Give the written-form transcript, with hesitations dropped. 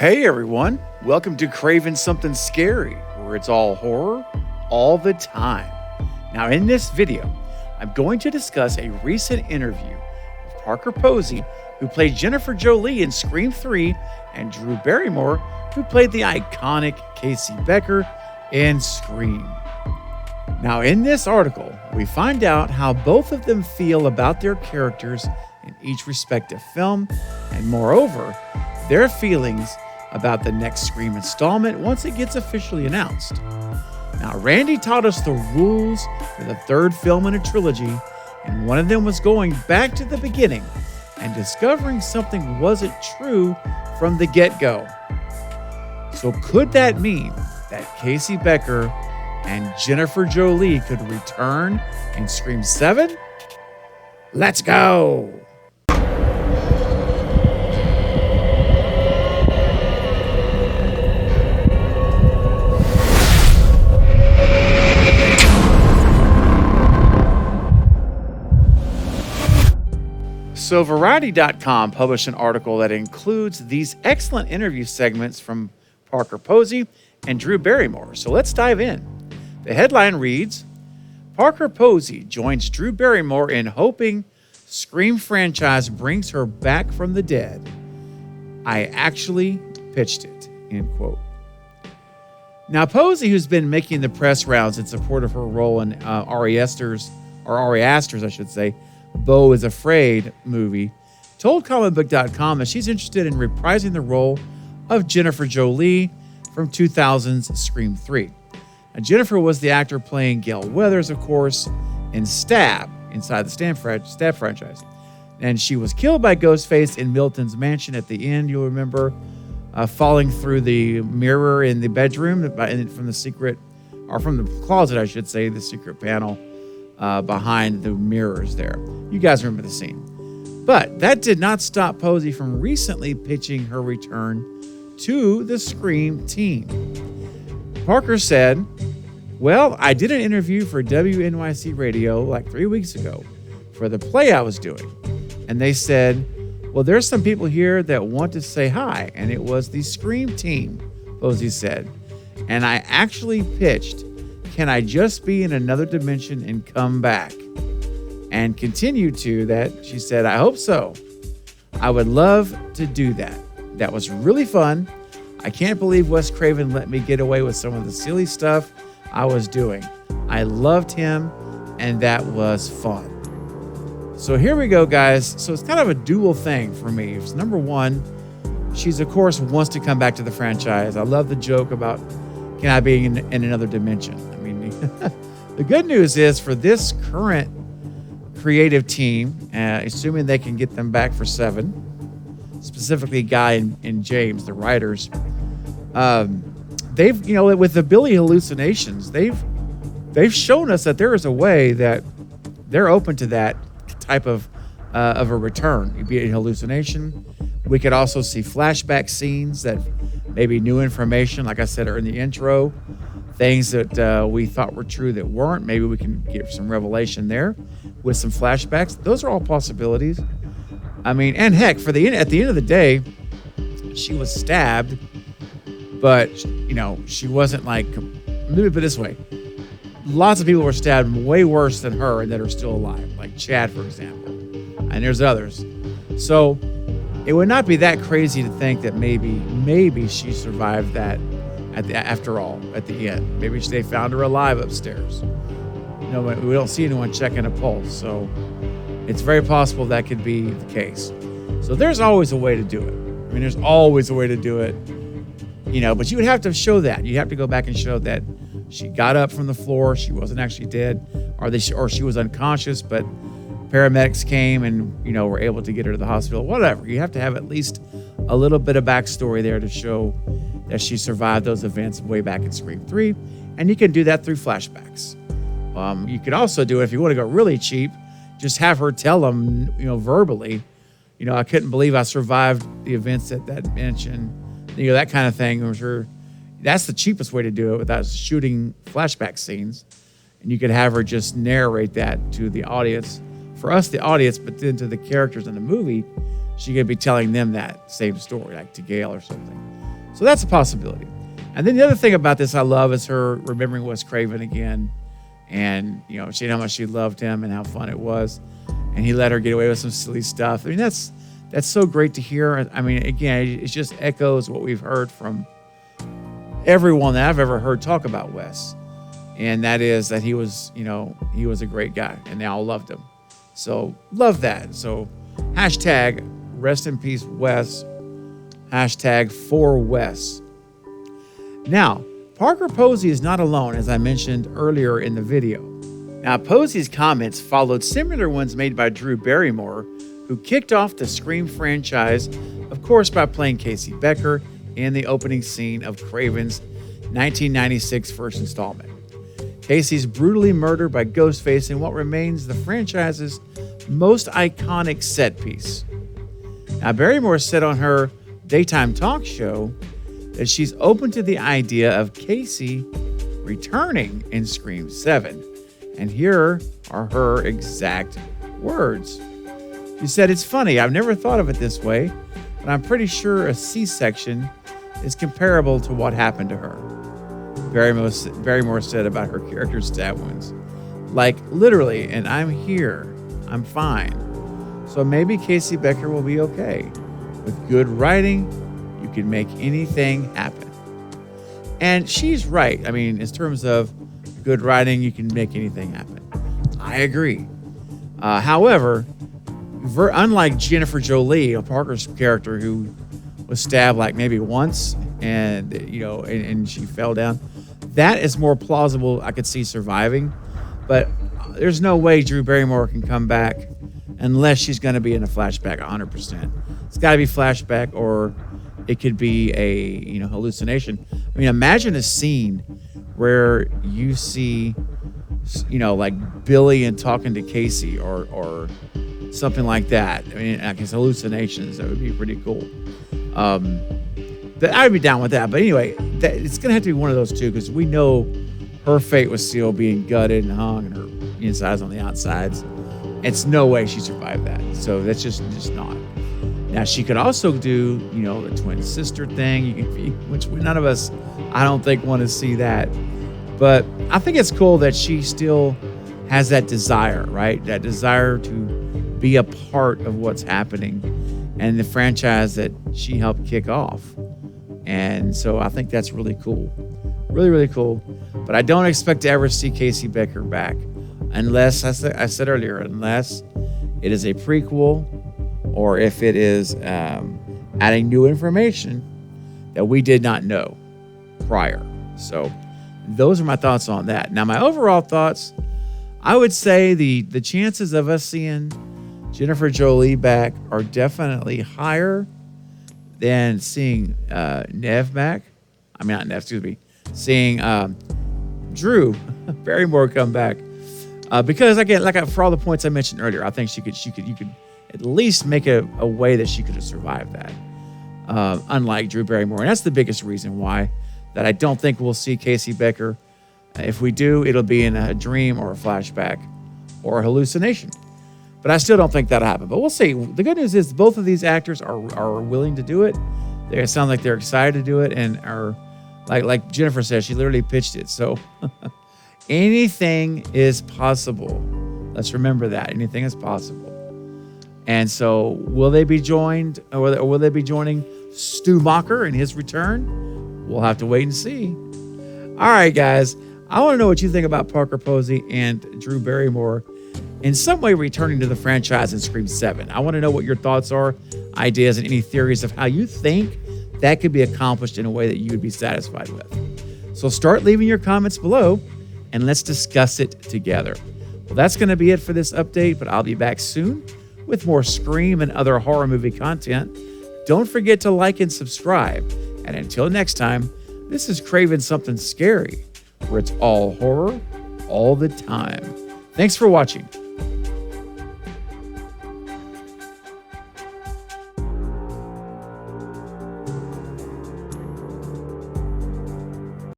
Hey everyone, welcome to Craving Something Scary, where it's all horror all the time. Now in this video, I'm going to discuss a recent interview with Parker Posey, who played Jennifer Jolie in Scream 3, and Drew Barrymore, who played the iconic Casey Becker in Scream. Now in this article, we find out how both of them feel about their characters in each respective film, and moreover, their feelings about the next Scream installment once it gets officially announced. Now, Randy taught us the rules for the third film in a trilogy, and one of them was going back to the beginning and discovering something wasn't true from the get-go. So could that mean that Casey Becker and Jennifer Jolie could return in Scream 7? Let's go! So Variety.com published an article that includes these excellent interview segments from Parker Posey and Drew Barrymore. So let's dive in. The headline reads, Parker Posey joins Drew Barrymore in hoping Scream franchise brings her back from the dead. I actually pitched it, end quote. Now Posey, who's been making the press rounds in support of her role in Ari Aster's, I should say, Beau is Afraid movie, told comicbook.com that she's interested in reprising the role of Jennifer Jolie from 2000's Scream 3. Now, Jennifer was the actor playing Gail Weathers, of course, in Stab, inside the Stab franchise. And she was killed by Ghostface in Milton's mansion at the end, you'll remember, falling through the mirror in the bedroom from the closet, I should say, the secret panel behind the mirrors there. You guys remember the scene. But that did not stop Posey from recently pitching her return to the Scream team. Parker said, well, I did an interview for WNYC Radio like 3 weeks ago for the play I was doing. And they said, well, there's some people here that want to say hi. And it was the Scream team, Posey said. And I actually pitched, can I just be in another dimension and come back? And continued to that, she said, I hope so. I would love to do that. That was really fun. I can't believe Wes Craven let me get away with some of the silly stuff I was doing. I loved him, and that was fun. So here we go, guys. So it's kind of a dual thing for me. It's number one, she's, of course, wants to come back to the franchise. I love the joke about, can I be in another dimension? I mean, the good news is for this current creative team, assuming they can get them back for 7, specifically Guy and James, the writers, they've, with the Billy hallucinations, they've shown us that there is a way that they're open to that type of a return, be it a hallucination. We could also see flashback scenes that maybe new information, like I said, are in the intro, things that we thought were true that weren't. Maybe we can get some revelation there with some flashbacks. Those are all possibilities. I mean, and heck, at the end of the day, she was stabbed, but she wasn't like. Let me put it this way: lots of people were stabbed way worse than her and that are still alive, like Chad, for example, and there's others. So it would not be that crazy to think that maybe she survived that after all at the end. Maybe they found her alive upstairs. We don't see anyone checking a pulse, so it's very possible that could be the case. So there's always a way to do it. I mean, there's always a way to do it, but you would have to show that. You have to go back and show that she got up from the floor, she wasn't actually dead, or she was unconscious, but paramedics came and, were able to get her to the hospital, whatever. You have to have at least a little bit of backstory there to show that she survived those events way back in Scream 3, and you can do that through flashbacks. You could also do it if you want to go really cheap, just have her tell them, verbally, I couldn't believe I survived the events at that mansion, that kind of thing. I'm sure that's the cheapest way to do it without shooting flashback scenes. And you could have her just narrate that to the audience, for us, the audience, but then to the characters in the movie, she could be telling them that same story, like to Gail or something. So that's a possibility. And then the other thing about this I love is her remembering Wes Craven again. And, she how much she loved him and how fun it was. And he let her get away with some silly stuff. I mean, that's so great to hear. I mean, again, it just echoes what we've heard from everyone that I've ever heard talk about Wes. And that is that he was a great guy and they all loved him. So love that. So hashtag rest in peace, Wes. Hashtag for Wes. Now, Parker Posey is not alone, as I mentioned earlier in the video. Now, Posey's comments followed similar ones made by Drew Barrymore, who kicked off the Scream franchise, of course, by playing Casey Becker in the opening scene of Craven's 1996 first installment. Casey's brutally murdered by Ghostface in what remains the franchise's most iconic set piece. Now, Barrymore said on her daytime talk show that she's open to the idea of Casey returning in Scream 7. And here are her exact words. She said, "It's funny, I've never thought of it this way, but I'm pretty sure a C-section is comparable to what happened to her." Barrymore said about her character's stab wounds, like literally, "And I'm here, I'm fine. So maybe Casey Becker will be okay. With good writing, you can make anything happen." And she's right. I mean, in terms of good writing, you can make anything happen. I agree. However, unlike Jennifer Jolie, a Parker's character who was stabbed like maybe once and she fell down, that is more plausible. I could see surviving, but there's no way Drew Barrymore can come back unless she's going to be in a flashback 100%. It's got to be flashback, or it could be a hallucination. I mean, imagine a scene where you see, like Billy and talking to Casey, or something like that. I mean, like his hallucinations. That would be pretty cool. I'd be down with that. But anyway, it's gonna have to be one of those two, because we know her fate was still being gutted and hung, and her insides on the outsides. It's no way she survived that. So that's just not. Now, she could also do, the twin sister thing, which none of us, I don't think, want to see that. But I think it's cool that she still has that desire, right? That desire to be a part of what's happening and the franchise that she helped kick off. And so I think that's really cool. Really, really cool. But I don't expect to ever see Casey Becker back unless, I said earlier, unless it is a prequel, or if it is adding new information that we did not know prior. So those are my thoughts on that. Now, my overall thoughts, I would say the chances of us seeing Jennifer Jolie back are definitely higher than seeing Nev back. I mean, not Nev, excuse me. Seeing Drew Barrymore come back. Because, again, for all the points I mentioned earlier, I think you could at least make a way that she could have survived that, unlike Drew Barrymore. And that's the biggest reason why that I don't think we'll see Casey Becker. If we do, it'll be in a dream or a flashback or a hallucination. But I still don't think that'll happen. But we'll see. The good news is both of these actors are willing to do it. They sound like they're excited to do it, and are, like Jennifer says, she literally pitched it. So anything is possible. Let's remember that. Anything is possible. And so will they be joined, or will they be joining Stu Macher in his return? We'll have to wait and see. All right, guys. I want to know what you think about Parker Posey and Drew Barrymore in some way returning to the franchise in Scream 7. I want to know what your thoughts are, ideas, and any theories of how you think that could be accomplished in a way that you would be satisfied with. So start leaving your comments below, and let's discuss it together. Well, that's going to be it for this update, but I'll be back soon with more Scream and other horror movie content. Don't forget to like and subscribe. And until next time, this is Craven Something Scary, where it's all horror all the time. Thanks for watching.